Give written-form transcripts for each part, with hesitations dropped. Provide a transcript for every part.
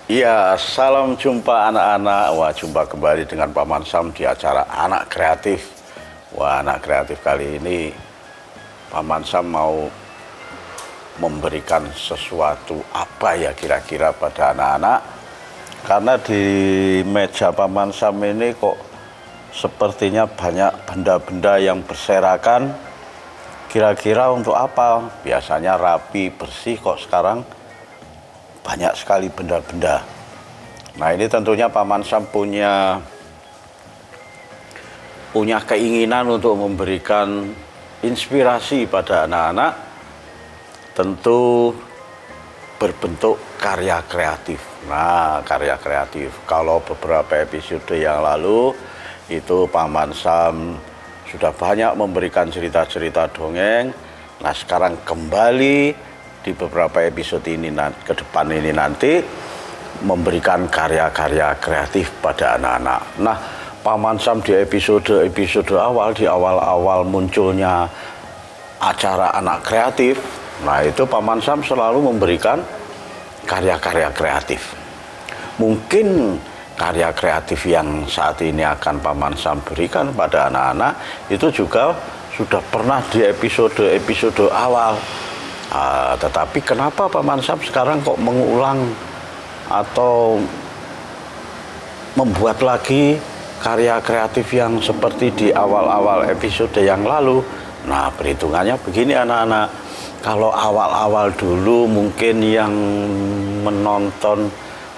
Iya, salam jumpa anak-anak. Wah, jumpa kembali dengan Paman Sam di acara Anak Kreatif. Wah, Anak Kreatif kali ini Paman Sam mau memberikan sesuatu apa ya kira-kira pada anak-anak. Karena di meja Paman Sam ini kok sepertinya banyak benda-benda yang berserakan. Kira-kira untuk apa? Biasanya rapi, bersih, kok sekarang banyak sekali benda-benda. Nah, ini tentunya Paman Sam punya keinginan untuk memberikan inspirasi pada anak-anak, tentu berbentuk karya kreatif. Nah, karya kreatif. Kalau beberapa episode yang lalu itu Paman Sam sudah banyak memberikan cerita-cerita dongeng. Nah, sekarang kembali di beberapa episode ini ke depan ini nanti memberikan karya-karya kreatif pada anak-anak. Nah, Paman Sam di episode awal, di awal munculnya acara Anak Kreatif, nah itu Paman Sam selalu memberikan karya-karya kreatif. Mungkin karya kreatif yang saat ini akan Paman Sam berikan pada anak-anak itu juga sudah pernah di episode awal. Tetapi kenapa Paman Sam sekarang kok mengulang atau membuat lagi karya kreatif yang seperti di awal-awal episode yang lalu? Nah, perhitungannya begini anak-anak. Kalau awal-awal dulu mungkin yang menonton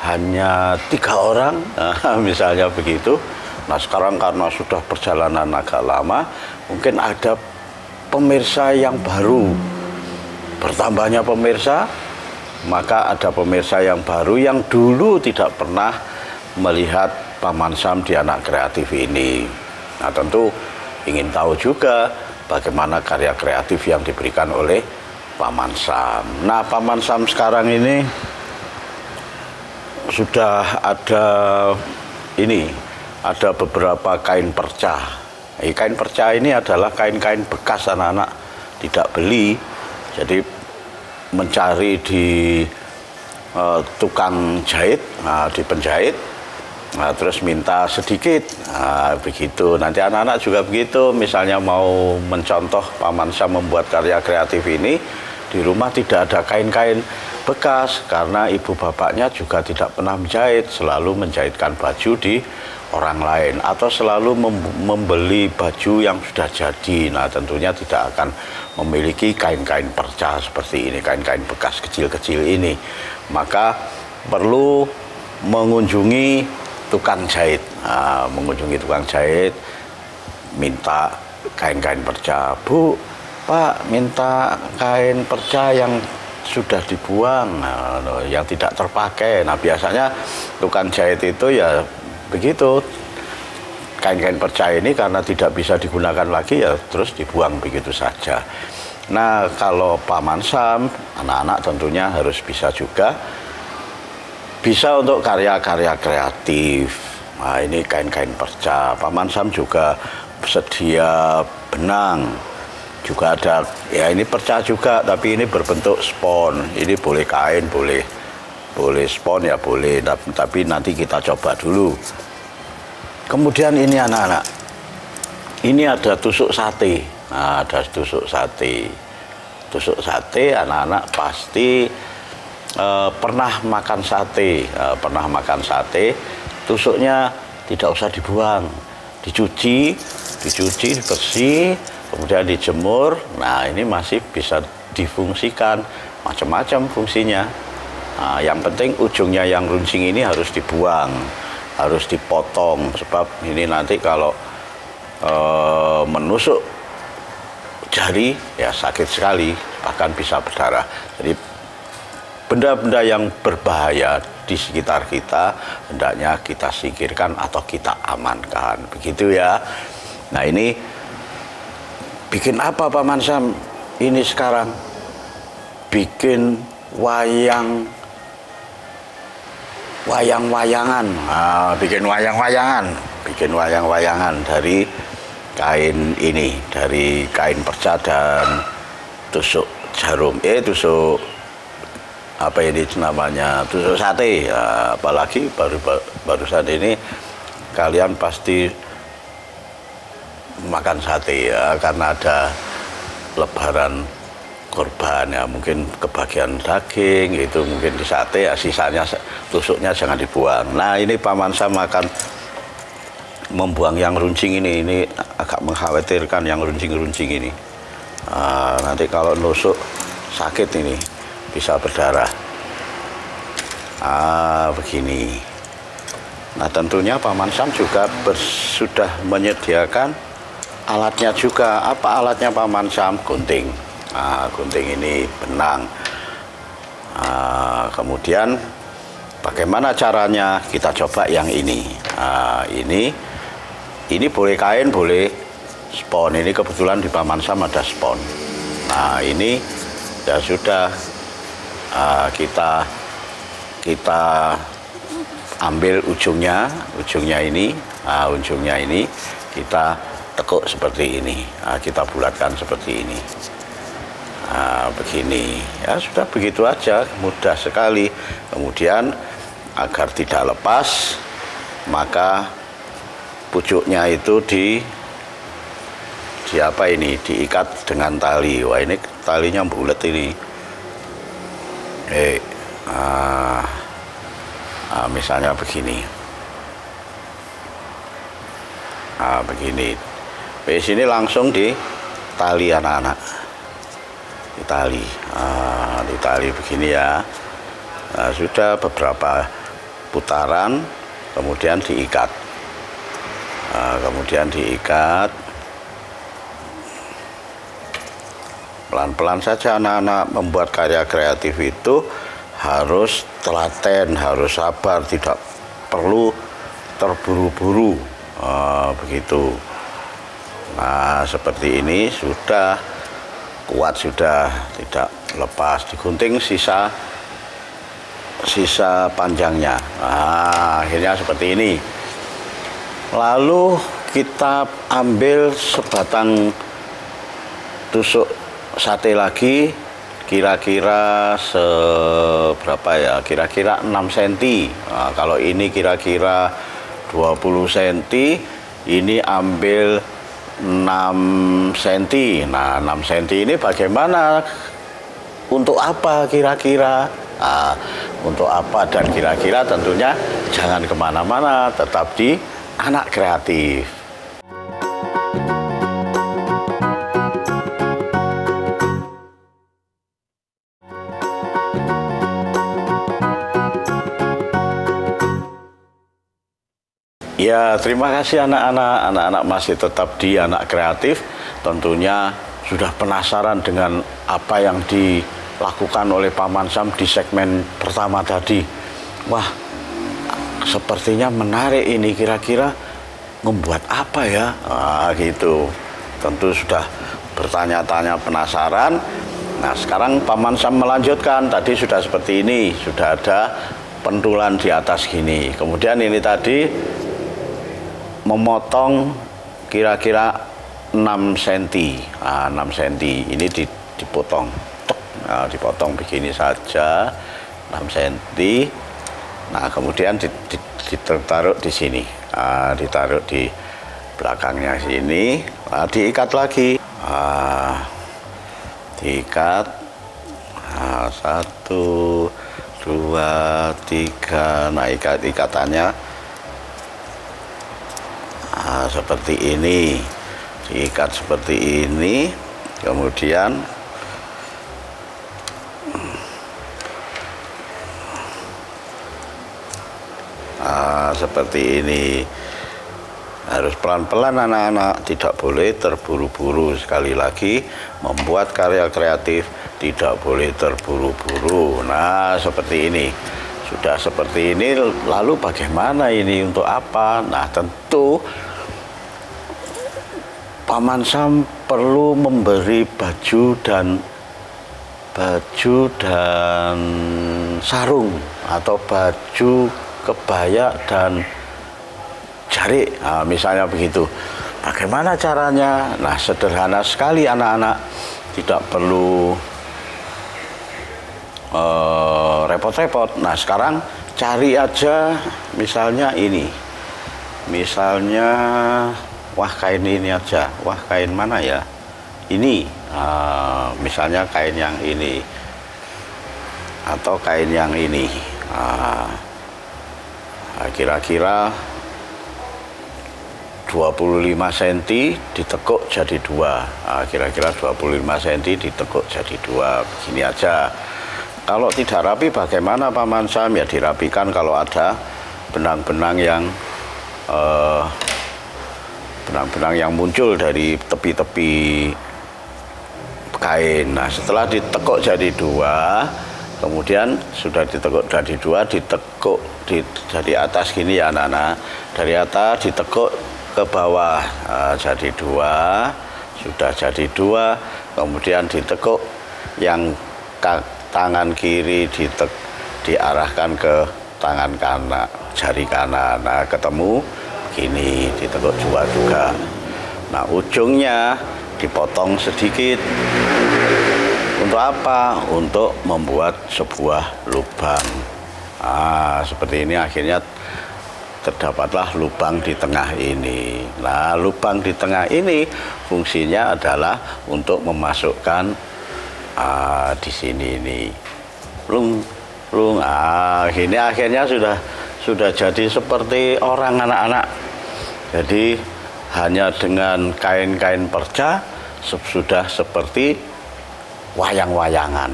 hanya 3 orang, misalnya begitu. Nah, sekarang karena sudah perjalanan agak lama, mungkin ada pemirsa yang baru. Bertambahnya pemirsa, maka ada pemirsa yang baru yang dulu tidak pernah melihat Paman Sam di Anak Kreatif ini. Nah, tentu ingin tahu juga bagaimana karya kreatif yang diberikan oleh Paman Sam. Nah, Paman Sam sekarang ini sudah ada beberapa kain perca. Kain perca ini adalah kain-kain bekas anak-anak, tidak beli. Jadi mencari di tukang jahit, di penjahit, terus minta sedikit, begitu. Nanti anak-anak juga begitu, misalnya mau mencontoh Paman Sam membuat karya kreatif ini, di rumah tidak ada kain-kain bekas, karena ibu bapaknya juga tidak pernah menjahit, selalu menjahitkan baju di orang lain, atau selalu membeli baju yang sudah jadi. Nah, tentunya tidak akan memiliki kain-kain perca seperti ini, kain-kain bekas kecil-kecil ini. Maka perlu mengunjungi tukang jahit. Mengunjungi tukang jahit, minta kain-kain perca. Bu, Pak, minta kain perca yang sudah dibuang, yang tidak terpakai. Nah, biasanya tukang jahit itu ya begitu, kain-kain perca ini karena tidak bisa digunakan lagi ya terus dibuang begitu saja. Nah, kalau Paman Sam, anak-anak tentunya harus bisa juga, bisa untuk karya-karya kreatif. Nah, ini kain-kain perca. Paman Sam juga sedia benang, juga ada, ya ini perca juga, tapi ini berbentuk spon. Ini boleh kain, boleh spon ya boleh, tapi nanti kita coba dulu. Kemudian ini anak-anak, ini ada tusuk sate. Nah, ada tusuk sate. Tusuk sate, anak-anak pasti pernah makan sate. Pernah makan sate, tusuknya tidak usah dibuang, dicuci, bersih, kemudian dijemur. Nah, ini masih bisa difungsikan, macam-macam fungsinya. Nah, yang penting ujungnya yang runcing ini harus dibuang, harus dipotong, sebab ini nanti kalau menusuk jari ya sakit sekali, bahkan bisa berdarah. Jadi benda-benda yang berbahaya di sekitar kita hendaknya kita singkirkan atau kita amankan, begitu ya. Nah, ini bikin apa Paman Sam ini sekarang? Bikin wayang-wayangan. Bikin wayang-wayangan dari kain ini, dari kain perca dan tusuk jarum, tusuk apa ini namanya, tusuk sate. Ya, apalagi barusan ini kalian pasti makan sate ya, karena ada lebaran korban ya, mungkin kebagian daging itu mungkin di sate ya, sisanya tusuknya jangan dibuang. Nah ini Paman Sam akan membuang yang runcing ini agak mengkhawatirkan yang runcing-runcing ini. Nanti kalau nusuk sakit ini, bisa berdarah. Begini. Nah tentunya Paman Sam juga sudah menyediakan alatnya juga. Apa alatnya Paman Sam? Gunting. Gunting ini benang. Kemudian bagaimana caranya? Kita coba yang ini. Ini boleh kain, boleh spon. Ini kebetulan di Paman Sam ada spon. Nah ini ya sudah, kita ambil ujungnya ini, ujungnya ini kita tekuk seperti ini. Kita bulatkan seperti ini. Begini ya, sudah begitu aja, mudah sekali. Kemudian agar tidak lepas, maka pucuknya itu diikat dengan tali. Wah ini talinya bulat ini. Misalnya begini. Begini. Di sini langsung di tali anak-anak. Di tali begini ya. Sudah beberapa putaran, kemudian diikat. Pelan-pelan saja anak-anak membuat karya kreatif itu harus telaten, harus sabar, tidak perlu terburu-buru. Begitu. Nah seperti ini sudah kuat, sudah tidak lepas. Digunting sisa panjangnya. Akhirnya seperti ini. Lalu kita ambil sebatang tusuk sate lagi, kira-kira seberapa ya? Kira-kira 6 cm. Kalau ini kira-kira 20 cm, ini ambil 6 cm. Nah 6 cm ini bagaimana? Untuk apa kira-kira? Untuk apa dan kira-kira tentunya jangan kemana-mana, tetap di Anak Kreatif. Ya, terima kasih anak-anak. Anak-anak masih tetap di Anak Kreatif. Tentunya sudah penasaran dengan apa yang dilakukan oleh Paman Sam di segmen pertama tadi. Wah, sepertinya menarik ini, kira-kira membuat apa ya? Gitu. Tentu sudah bertanya-tanya, penasaran. Nah, sekarang Paman Sam melanjutkan. Tadi sudah seperti ini, sudah ada pentulan di atas gini. Kemudian ini tadi memotong kira-kira 6 cm. 6 cm ini dipotong. Dipotong begini saja, 6 cm. Nah, kemudian ditaruh di sini, ditaruh di belakangnya sini, diikat lagi, diikat, 1, 2, 3. Nah, ikatannya seperti ini, diikat seperti ini, kemudian seperti ini. Harus pelan-pelan anak-anak, tidak boleh terburu-buru. Sekali lagi, membuat karya kreatif tidak boleh terburu-buru. Nah, seperti ini. Sudah seperti ini, lalu bagaimana ini, untuk apa? Nah, tentu Paman Sam perlu memberi baju dan sarung, atau baju, kebaya dan jarik, misalnya begitu. Bagaimana caranya? Nah, sederhana sekali anak-anak, tidak perlu repot-repot. Nah sekarang cari aja misalnya ini, misalnya wah kain ini aja, wah kain mana ya ini, misalnya kain yang ini atau kain yang ini, kira-kira 25 cm ditekuk jadi 2, kira-kira 25 cm ditekuk jadi 2, begini aja. Kalau tidak rapi bagaimana Paman Sam? Ya dirapikan kalau ada benang-benang yang muncul dari tepi-tepi kain. Nah setelah ditekuk jadi 2, kemudian sudah ditekuk jadi 2, ditekuk dari atas gini ya anak-anak, dari atas ditekuk ke bawah, jadi 2, sudah jadi 2, kemudian ditekuk yang tangan kiri diarahkan ke tangan kanan, jari kanan. Nah ketemu begini, ditekuk 2 juga. Nah ujungnya dipotong sedikit. Untuk apa? Untuk membuat sebuah lubang. Seperti ini akhirnya terdapatlah lubang di tengah ini. Nah, lubang di tengah ini fungsinya adalah untuk memasukkan di sini ini. Ini akhirnya sudah jadi seperti orang anak-anak. Jadi hanya dengan kain-kain perca sudah seperti wayang-wayangan.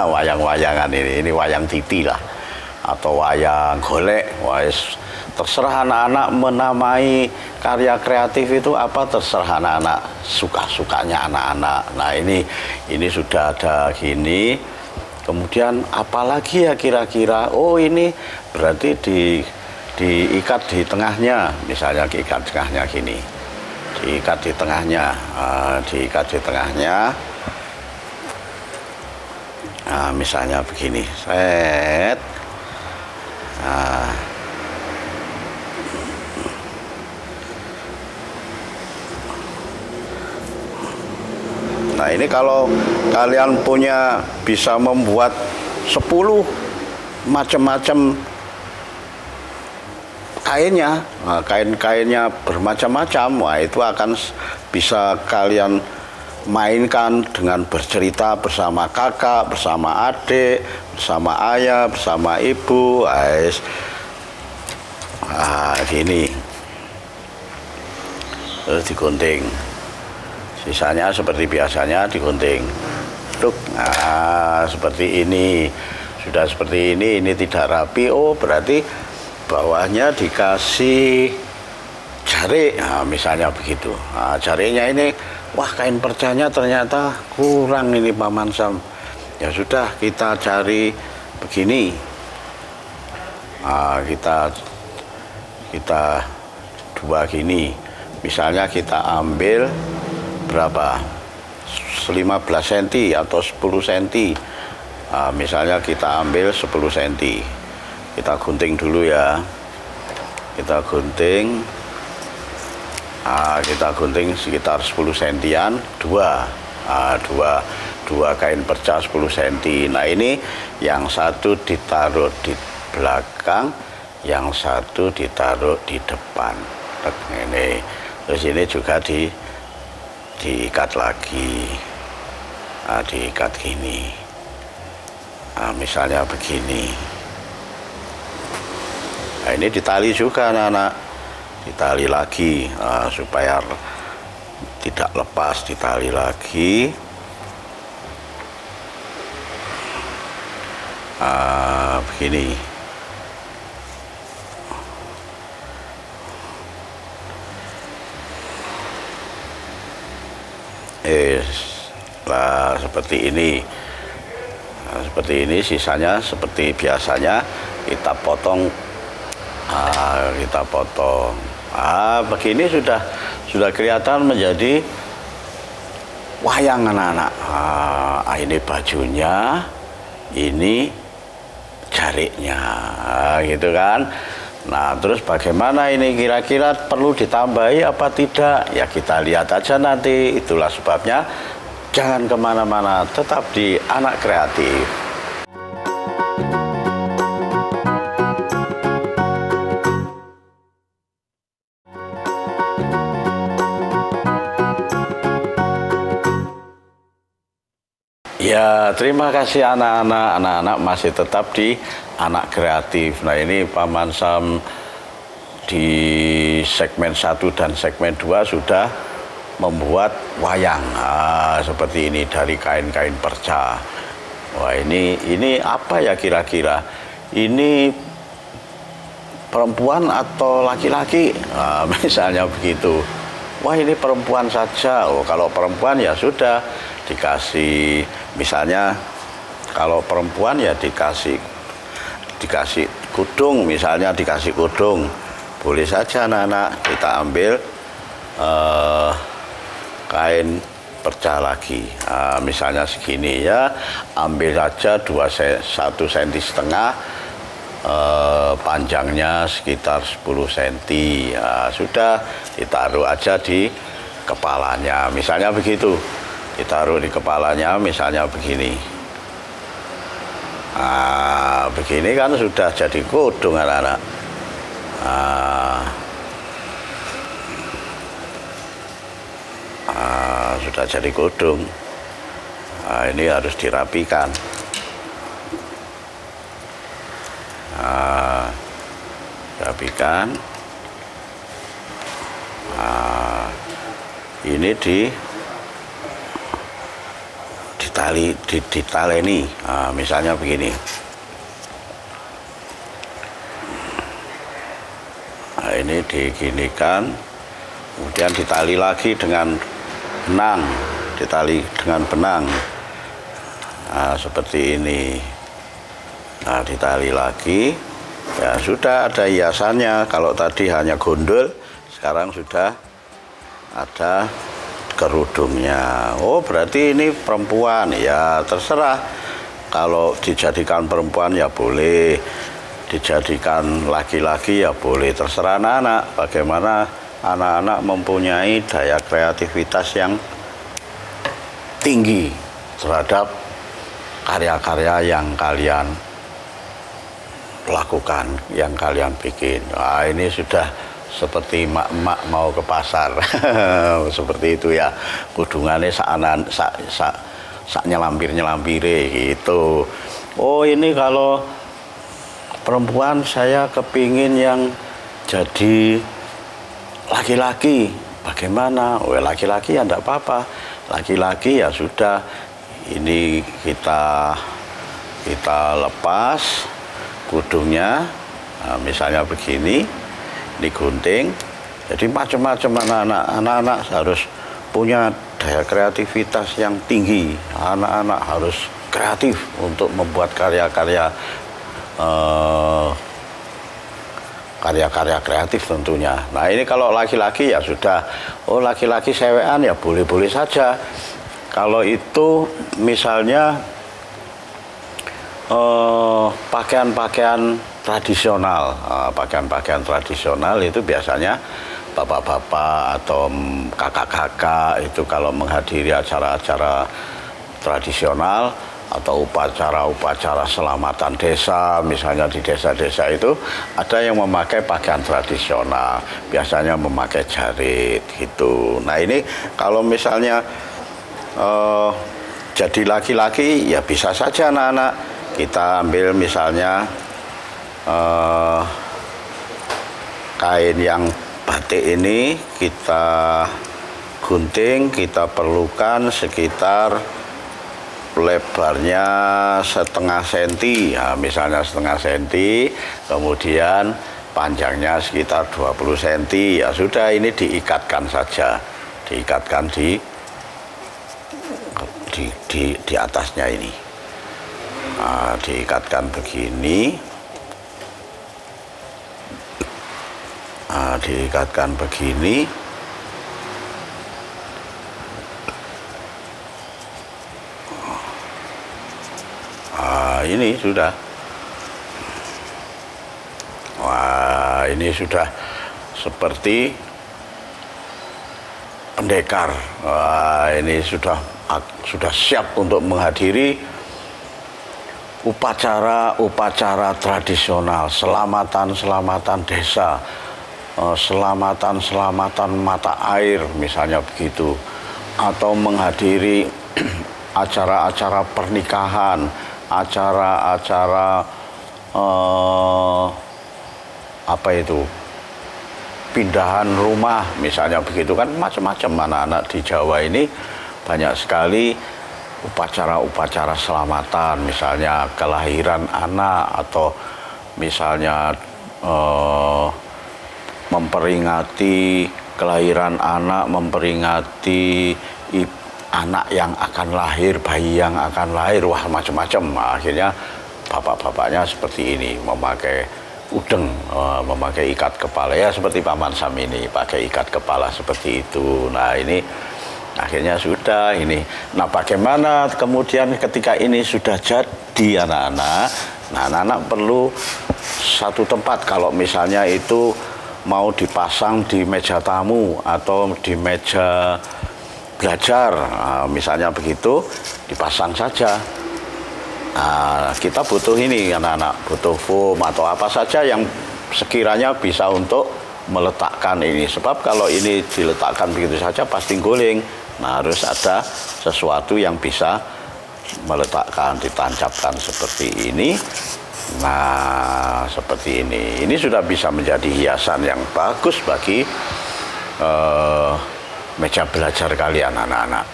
Wayang-wayangan ini wayang titi lah, atau wayang golek. Terserah anak-anak menamai karya kreatif itu apa, terserah anak-anak, suka-sukanya anak-anak. Nah ini sudah ada gini. Kemudian apalagi ya kira-kira? Oh ini berarti diikat di tengahnya, misalnya diikat di tengahnya gini, diikat di tengahnya, diikat di tengahnya. Nah, misalnya begini, set. Nah ini kalau kalian bisa membuat 10 macam-macam kainnya, kain-kainnya bermacam-macam, wah itu akan bisa kalian mainkan dengan bercerita bersama kakak, bersama adik, bersama ayah, bersama ibu. Gini, terus digunting. Sisanya seperti biasanya digunting. Seperti ini. Sudah seperti ini tidak rapi. Oh berarti bawahnya dikasih jarik. Misalnya begitu. Jariknya ini, wah kain percanya ternyata kurang ini Paman Sam. Ya sudah kita cari begini. Kita dua gini. Misalnya kita ambil berapa? 15 cm atau 10 cm. Misalnya kita ambil 10 cm. Kita gunting dulu ya. Kita gunting sekitar 10 cm-an, dua kain perca 10 cm. Nah ini yang satu ditaruh di belakang, yang satu ditaruh di depan. Ini terus ini juga diikat lagi, diikat gini. Misalnya begini. Nah ini ditali juga anak-anak, ditali lagi supaya tidak lepas, ditali lagi. Begini. Seperti ini. Seperti ini, sisanya seperti biasanya kita potong. Begini sudah kelihatan menjadi wayang anak-anak. Ini bajunya, ini jariknya, gitu kan. Nah terus bagaimana ini, kira-kira perlu ditambahi apa tidak? Ya kita lihat aja nanti. Itulah sebabnya jangan kemana-mana, tetap di Anak Kreatif. Ya, terima kasih anak-anak. Anak-anak masih tetap di Anak Kreatif. Nah, ini Paman Sam di segmen 1 dan segmen 2 sudah membuat wayang. Seperti ini dari kain-kain perca. Wah, ini apa ya kira-kira? Ini perempuan atau laki-laki? Misalnya begitu. Wah, ini perempuan saja. Oh, kalau perempuan ya sudah dikasih, misalnya kalau perempuan ya dikasih kudung, misalnya dikasih kudung, boleh saja anak-anak kita ambil kain perca lagi, misalnya segini ya, ambil saja 1,5 cm, panjangnya sekitar 10 cm, sudah ditaruh aja di kepalanya, misalnya begitu. Ditaruh di kepalanya, misalnya begini. Begini kan sudah jadi kudung anak-anak. Sudah jadi kudung. Ini harus dirapikan. Rapikan. Ini ditaleni, misalnya begini. Ini diginikan, kemudian ditali lagi dengan benang, ditali dengan benang, seperti ini. Ditali lagi, ya sudah ada hiasannya. Kalau tadi hanya gondol, sekarang sudah ada kerudungnya. Oh, berarti ini perempuan. Ya terserah, kalau dijadikan perempuan ya boleh, dijadikan laki-laki ya boleh, terserah anak-anak. Bagaimana anak-anak mempunyai daya kreativitas yang tinggi terhadap karya-karya yang kalian lakukan, yang kalian bikin. Ini sudah seperti emak-emak mau ke pasar. Seperti itu ya, kudungannya sak nyelampir-nyelampire gitu. Oh, ini kalau perempuan saya kepingin yang jadi laki-laki, bagaimana? Oh, laki-laki ya enggak apa-apa, laki-laki ya sudah, ini kita lepas kudungnya, misalnya begini, digunting. Jadi macam-macam anak-anak harus punya daya kreativitas yang tinggi. Anak-anak harus kreatif untuk membuat karya-karya kreatif tentunya. Nah, ini kalau laki-laki ya sudah, oh laki-laki sewean ya boleh-boleh saja. Kalau itu misalnya pakaian-pakaian tradisional, pakaian-pakaian tradisional itu biasanya bapak-bapak atau kakak-kakak itu kalau menghadiri acara-acara tradisional atau upacara-upacara selamatan desa, misalnya di desa-desa itu ada yang memakai pakaian tradisional, biasanya memakai jarit gitu. Nah, ini kalau misalnya jadi laki-laki ya bisa saja anak-anak kita ambil misalnya kain yang batik ini kita gunting, kita perlukan sekitar lebarnya 0,5 senti, ya, misalnya 0,5 senti, kemudian panjangnya sekitar 20 senti, ya sudah, ini diikatkan saja, diikatkan di atasnya ini, diikatkan begini. Diikatkan begini, ini sudah, wah ini sudah seperti pendekar. Wah, ini sudah siap untuk menghadiri upacara-upacara tradisional, selamatan-selamatan desa, selamatan-selamatan mata air misalnya begitu, atau menghadiri acara-acara pernikahan, acara-acara apa itu, pindahan rumah misalnya begitu kan, macam-macam. Anak-anak di Jawa ini banyak sekali upacara-upacara selamatan, misalnya kelahiran anak, atau misalnya memperingati kelahiran anak, memperingati anak yang akan lahir, bayi yang akan lahir, wah macam-macam. Akhirnya bapak-bapaknya seperti ini, memakai udeng, memakai ikat kepala, ya seperti Paman Sam ini pakai ikat kepala seperti itu. Nah ini akhirnya sudah ini. Nah bagaimana kemudian ketika ini sudah jadi anak-anak, nah anak-anak perlu satu tempat. Kalau misalnya itu mau dipasang di meja tamu atau di meja belajar, nah, misalnya begitu, dipasang saja. Nah, kita butuh ini anak-anak, butuh foam atau apa saja yang sekiranya bisa untuk meletakkan ini. Sebab kalau ini diletakkan begitu saja pasti guling. Nah, harus ada sesuatu yang bisa meletakkan, ditancapkan seperti ini. Nah, seperti ini. Ini sudah bisa menjadi hiasan yang bagus bagi meja belajar kalian anak-anak.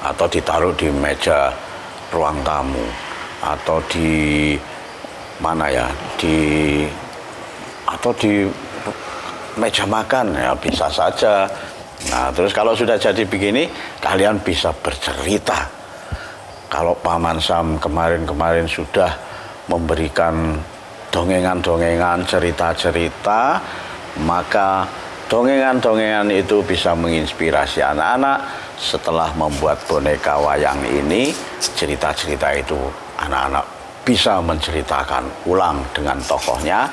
Atau ditaruh di meja ruang tamu, atau di mana ya, atau di meja makan, ya bisa saja. Nah, terus kalau sudah jadi begini, kalian bisa bercerita. Kalau Paman Sam kemarin-kemarin sudah memberikan dongengan-dongengan, cerita-cerita, maka dongengan-dongengan itu bisa menginspirasi anak-anak. Setelah membuat boneka wayang ini, cerita-cerita itu anak-anak bisa menceritakan ulang dengan tokohnya.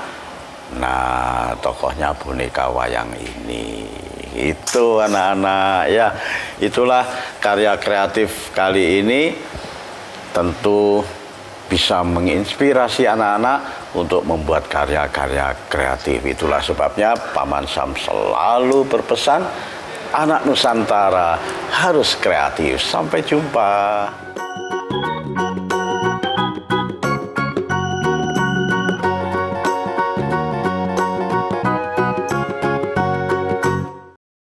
Nah, tokohnya boneka wayang ini. Itu anak-anak ya. Itulah karya kreatif kali ini, tentu bisa menginspirasi anak-anak untuk membuat karya-karya kreatif. Itulah sebabnya Paman Sam selalu berpesan, anak Nusantara harus kreatif. Sampai jumpa.